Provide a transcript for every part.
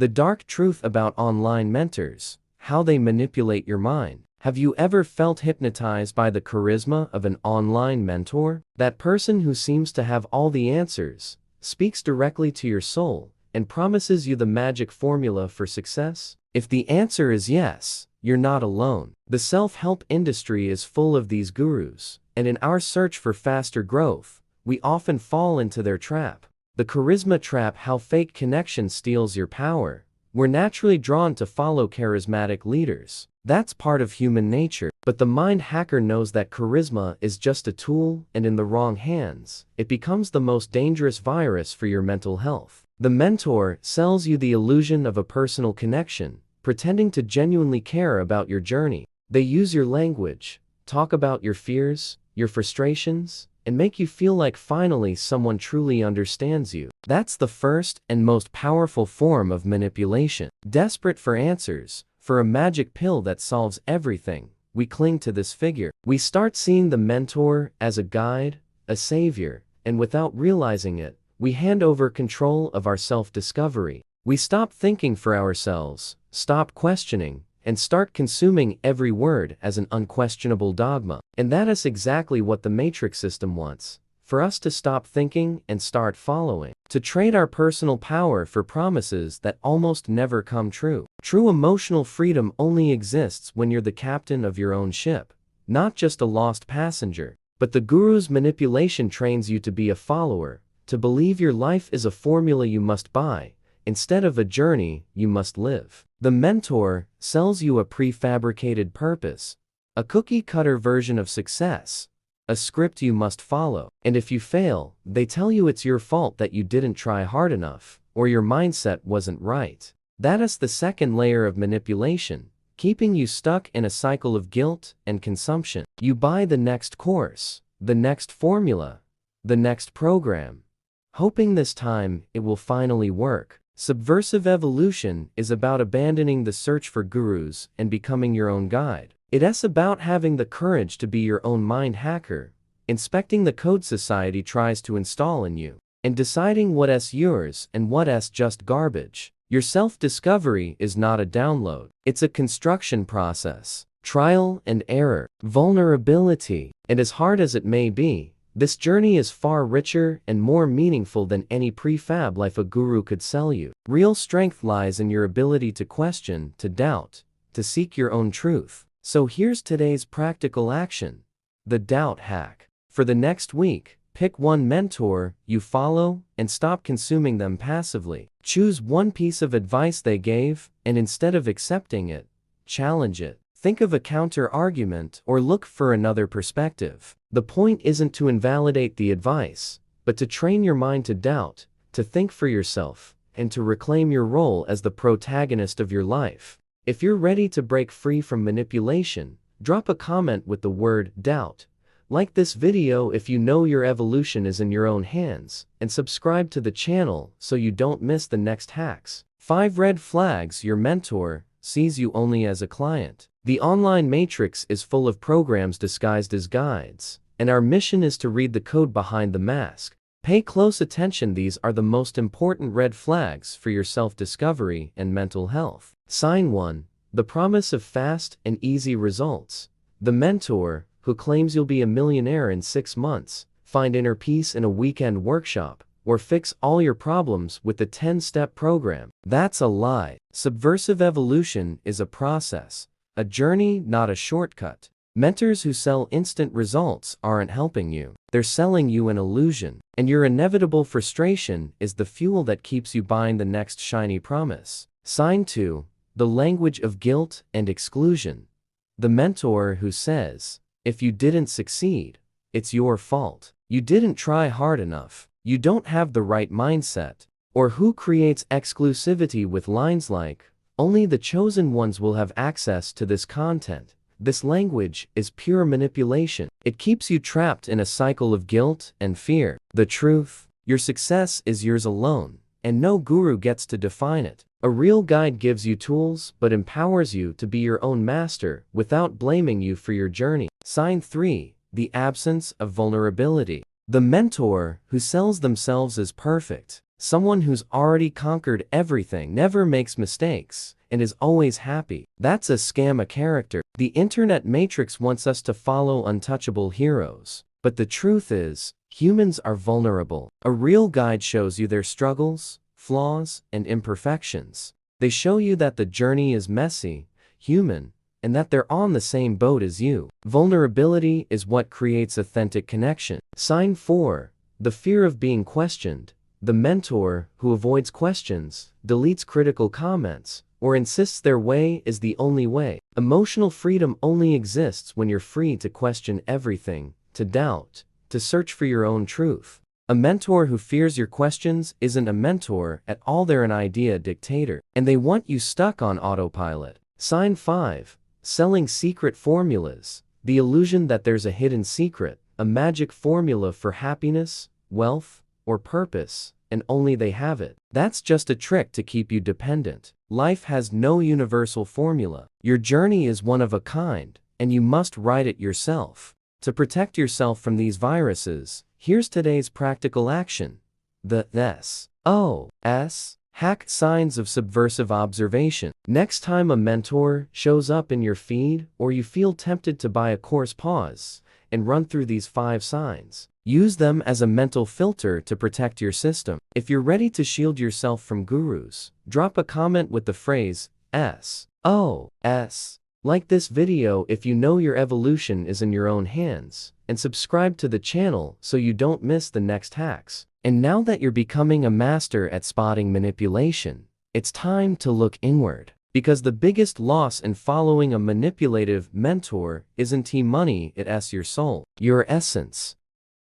The dark truth about online mentors, how they manipulate your mind. Have you ever felt hypnotized by the charisma of an online mentor? That person who seems to have all the answers, speaks directly to your soul, and promises you the magic formula for success? If the answer is yes, you're not alone. The self-help industry is full of these gurus, and in our search for faster growth, we often fall into their trap. The charisma trap: how fake connection steals your power. We're naturally drawn to follow charismatic leaders. That's part of human nature. But the mind hacker knows that charisma is just a tool, and in the wrong hands, it becomes the most dangerous virus for your mental health. The mentor sells you the illusion of a personal connection, pretending to genuinely care about your journey. They use your language, talk about your fears, your frustrations, and make you feel like finally someone truly understands you. That's the first and most powerful form of manipulation. Desperate for answers, for a magic pill that solves everything, we cling to this figure. We start seeing the mentor as a guide, a savior, and without realizing it, we hand over control of our self-discovery. We stop thinking for ourselves, stop questioning, and start consuming every word as an unquestionable dogma. And that is exactly what the Matrix system wants, for us to stop thinking and start following, to trade our personal power for promises that almost never come true. True emotional freedom only exists when you're the captain of your own ship, not just a lost passenger. But the guru's manipulation trains you to be a follower, to believe your life is a formula you must buy, instead of a journey you must live. The mentor sells you a prefabricated purpose, a cookie-cutter version of success, a script you must follow. And if you fail, they tell you it's your fault that you didn't try hard enough, or your mindset wasn't right. That is the second layer of manipulation, keeping you stuck in a cycle of guilt and consumption. You buy the next course, the next formula, the next program, hoping this time it will finally work. Subversive evolution is about abandoning the search for gurus and becoming your own guide. It is about having the courage to be your own mind hacker, inspecting the code society tries to install in you, and deciding what is yours and what is just garbage. Your self-discovery is not a download. It's a construction process. Trial and error, vulnerability, and as hard as it may be, this journey is far richer and more meaningful than any prefab life a guru could sell you. Real strength lies in your ability to question, to doubt, to seek your own truth. So here's today's practical action. The doubt hack. For the next week, pick one mentor you follow and stop consuming them passively. Choose one piece of advice they gave, and instead of accepting it, challenge it. Think of a counter-argument or look for another perspective. The point isn't to invalidate the advice, but to train your mind to doubt, to think for yourself, and to reclaim your role as the protagonist of your life. If you're ready to break free from manipulation, drop a comment with the word doubt. Like this video if you know your evolution is in your own hands, and subscribe to the channel so you don't miss the next hacks. 5 red flags your mentor sees you only as a client. The online matrix is full of programs disguised as guides, and our mission is to read the code behind the mask. Pay close attention, these are the most important red flags for your self-discovery and mental health. Sign 1. The promise of fast and easy results. The mentor, who claims you'll be a millionaire in 6 months, find inner peace in a weekend workshop, or fix all your problems with the 10-step program. That's a lie. Subversive evolution is a process, a journey, not a shortcut. Mentors who sell instant results aren't helping you. They're selling you an illusion, and your inevitable frustration is the fuel that keeps you buying the next shiny promise. Sign 2. The language of guilt and exclusion. The mentor who says, if you didn't succeed, it's your fault. You didn't try hard enough. You don't have the right mindset. Or who creates exclusivity with lines like, only the chosen ones will have access to this content. This language is pure manipulation. It keeps you trapped in a cycle of guilt and fear. The truth: your success is yours alone, and no guru gets to define it. A real guide gives you tools but empowers you to be your own master without blaming you for your journey. Sign 3. The absence of vulnerability. The mentor who sells themselves as perfect, Someone who's already conquered everything, never makes mistakes, and is always happy. That's a scam, a character. The internet matrix wants us to follow untouchable heroes. But the truth is, humans are vulnerable. A real guide shows you their struggles, flaws, and imperfections. They show you that the journey is messy, human, and that they're on the same boat as you. Vulnerability is what creates authentic connection. Sign 4. The fear of being questioned. The mentor who avoids questions, deletes critical comments, or insists their way is the only way. Emotional freedom only exists when you're free to question everything, to doubt, to search for your own truth. A mentor who fears your questions isn't a mentor at all, they're an idea dictator, and they want you stuck on autopilot. Sign 5. Selling secret formulas. The illusion that there's a hidden secret, a magic formula for happiness, wealth, or purpose, and only they have it. That's just a trick to keep you dependent. Life has no universal formula. Your journey is one of a kind, and you must write it yourself. To protect yourself from these viruses, here's today's practical action. The SOS hack signs of subversive observation. Next time a mentor shows up in your feed or you feel tempted to buy a course, pause and run through these 5 signs. Use them as a mental filter to protect your system. If you're ready to shield yourself from gurus, drop a comment with the phrase SOS. Like this video if you know your evolution is in your own hands, and subscribe to the channel so you don't miss the next hacks. And now that you're becoming a master at spotting manipulation, it's time to look inward. Because the biggest loss in following a manipulative mentor isn't money, it's your soul, your essence.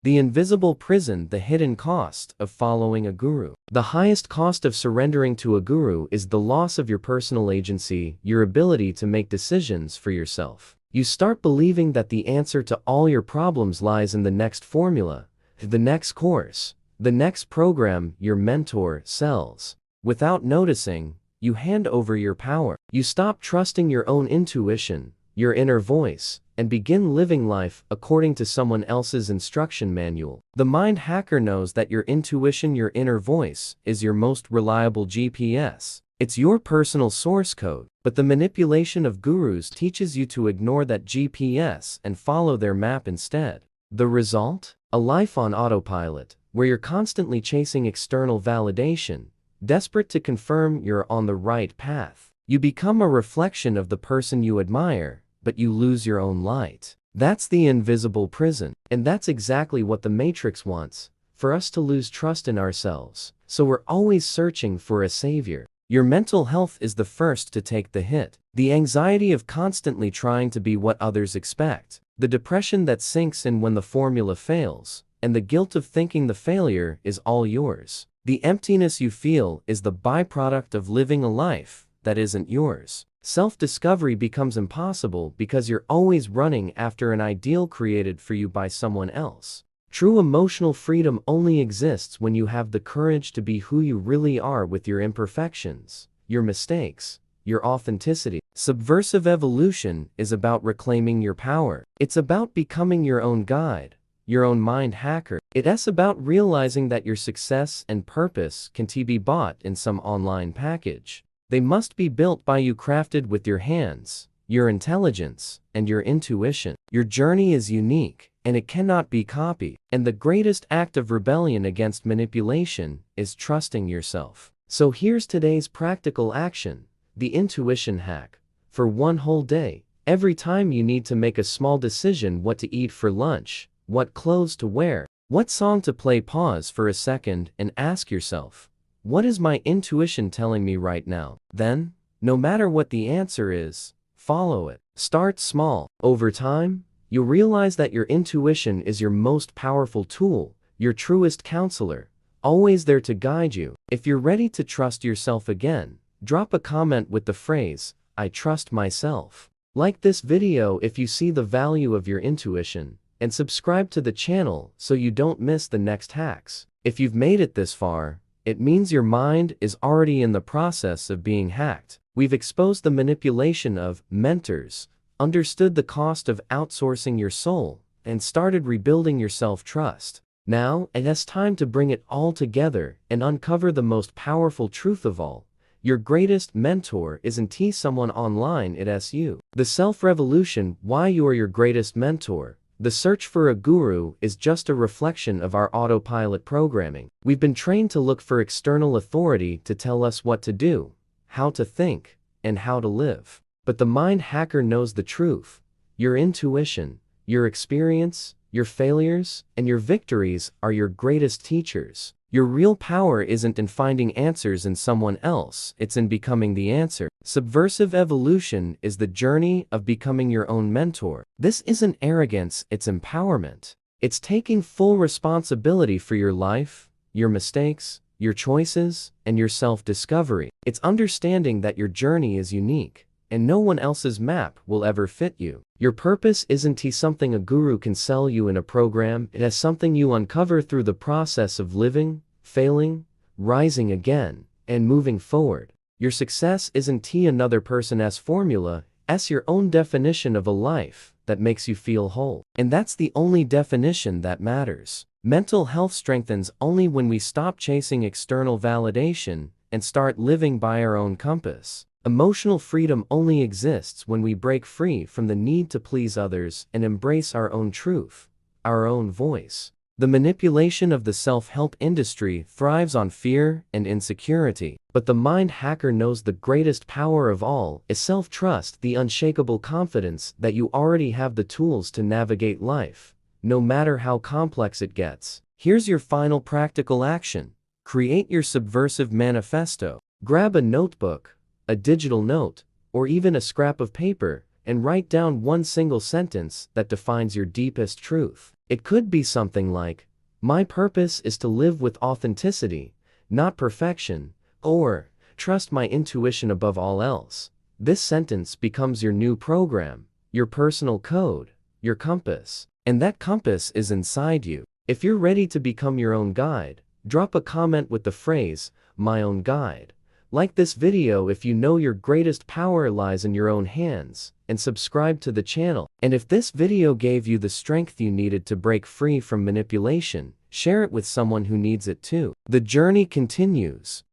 The invisible prison, the hidden cost of following a guru. The highest cost of surrendering to a guru is the loss of your personal agency, your ability to make decisions for yourself. You start believing that the answer to all your problems lies in the next formula, the next course, the next program your mentor sells. Without noticing, you hand over your power. You stop trusting your own intuition, your inner voice, and begin living life according to someone else's instruction manual. The mind hacker knows that your intuition, your inner voice, is your most reliable GPS. It's your personal source code, but the manipulation of gurus teaches you to ignore that GPS and follow their map instead. The result? A life on autopilot, where you're constantly chasing external validation, desperate to confirm you're on the right path. You become a reflection of the person you admire, but you lose your own light. That's the invisible prison. And that's exactly what the Matrix wants, for us to lose trust in ourselves. So we're always searching for a savior. Your mental health is the first to take the hit. The anxiety of constantly trying to be what others expect. The depression that sinks in when the formula fails. And the guilt of thinking the failure is all yours. The emptiness you feel is the byproduct of living a life that isn't yours. Self-discovery becomes impossible because you're always running after an ideal created for you by someone else. True emotional freedom only exists when you have the courage to be who you really are, with your imperfections, your mistakes, your authenticity. Subversive evolution is about reclaiming your power. It's about becoming your own guide, your own mind hacker. It's about realizing that your success and purpose can't be bought in some online package. They must be built by you, crafted with your hands, your intelligence, and your intuition. Your journey is unique, and it cannot be copied. And the greatest act of rebellion against manipulation is trusting yourself. So here's today's practical action, the intuition hack. For one whole day, every time you need to make a small decision, what to eat for lunch, what clothes to wear, what song to play, pause for a second and ask yourself, what is my intuition telling me right now? Then, no matter what the answer is, follow it. Start small. Over time, you'll realize that your intuition is your most powerful tool, your truest counselor, always there to guide you. If you're ready to trust yourself again, drop a comment with the phrase, "I trust myself." Like this video if you see the value of your intuition, and subscribe to the channel so you don't miss the next hacks. If you've made it this far, it means your mind is already in the process of being hacked. We've exposed the manipulation of mentors, understood the cost of outsourcing your soul, and started rebuilding your self-trust. Now, it's time to bring it all together and uncover the most powerful truth of all. Your greatest mentor isn't someone online, it's you. The self-revolution, why you are your greatest mentor. The search for a guru is just a reflection of our autopilot programming. We've been trained to look for external authority to tell us what to do, how to think, and how to live. But the mind hacker knows the truth. Your intuition, your experience, your failures, and your victories are your greatest teachers. Your real power isn't in finding answers in someone else, it's in becoming the answer. Subversive evolution is the journey of becoming your own mentor. This isn't arrogance, it's empowerment. It's taking full responsibility for your life, your mistakes, your choices, and your self-discovery. It's understanding that your journey is unique, and no one else's map will ever fit you. Your purpose isn't something a guru can sell you in a program, it is something you uncover through the process of living, failing, rising again, and moving forward. Your success isn't another person's formula, it's your own definition of a life that makes you feel whole. And that's the only definition that matters. Mental health strengthens only when we stop chasing external validation and start living by our own compass. Emotional freedom only exists when we break free from the need to please others and embrace our own truth, our own voice. The manipulation of the self-help industry thrives on fear and insecurity, but the mind hacker knows the greatest power of all is self-trust, the unshakable confidence that you already have the tools to navigate life, no matter how complex it gets. Here's your final practical action. Create your subversive manifesto. Grab a notebook, a digital note, or even a scrap of paper, and write down one single sentence that defines your deepest truth. It could be something like, "My purpose is to live with authenticity, not perfection," or "Trust my intuition above all else." This sentence becomes your new program, your personal code, your compass. And that compass is inside you. If you're ready to become your own guide, drop a comment with the phrase, "My own guide." Like this video if you know your greatest power lies in your own hands, and subscribe to the channel. And if this video gave you the strength you needed to break free from manipulation, share it with someone who needs it too. The journey continues.